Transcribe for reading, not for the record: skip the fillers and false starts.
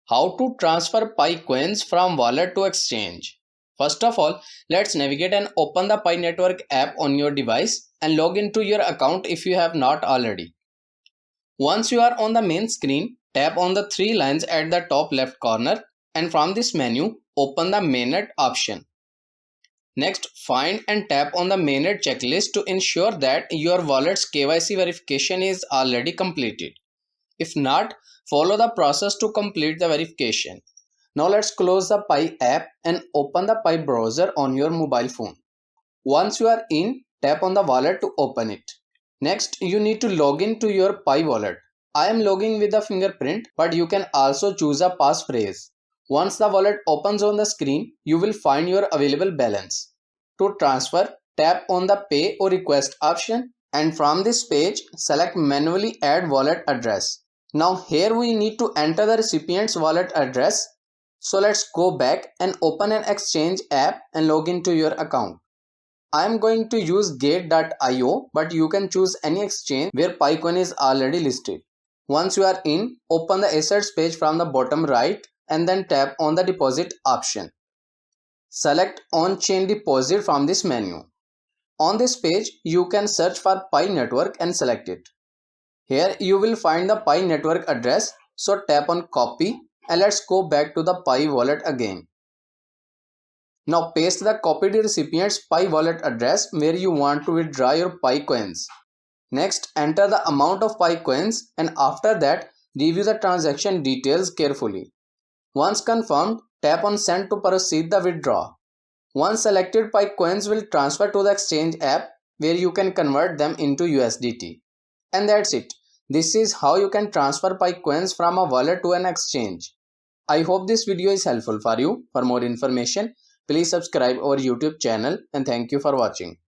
How to transfer Pi coins from wallet to exchange. First of all, let's navigate and open the Pi Network app on your device and log into your account if you have not already. Once you are on the main screen, tap on the three lines at the top left corner and from this menu, open the mainnet option. Next, find and tap on the mainnet checklist to ensure that your wallet's KYC verification is already completed. If not, follow the process to complete the verification. Now let's close the Pi app and open the Pi browser on your mobile phone. Once you are in, tap on the wallet to open it. Next, you need to log in to your Pi wallet. I am logging with the fingerprint, but you can also choose a passphrase. Once the wallet opens on the screen, you will find your available balance. To transfer, tap on the Pay or Request option and from this page, select Manually Add Wallet Address. Now here we need to enter the recipient's wallet address. So let's go back and open an exchange app and log into your account. I am going to use gate.io, but you can choose any exchange where PiCoin is already listed. Once you are in, open the assets page from the bottom right and then tap on the deposit option. Select on-chain deposit from this menu. On this page, you can search for Pi network and select it. Here you will find the Pi network address, so tap on copy and let's go back to the Pi wallet again. Now paste the copied recipient's Pi wallet address where you want to withdraw your Pi coins. Next, enter the amount of Pi coins and after that, review the transaction details carefully. Once confirmed, tap on send to proceed the withdrawal. Once selected, Pi coins will transfer to the exchange app where you can convert them into USDT. And that's it. This is how you can transfer Pi coins from a wallet to an exchange. I hope this video is helpful for you. For more information, please subscribe our YouTube channel and thank you for watching.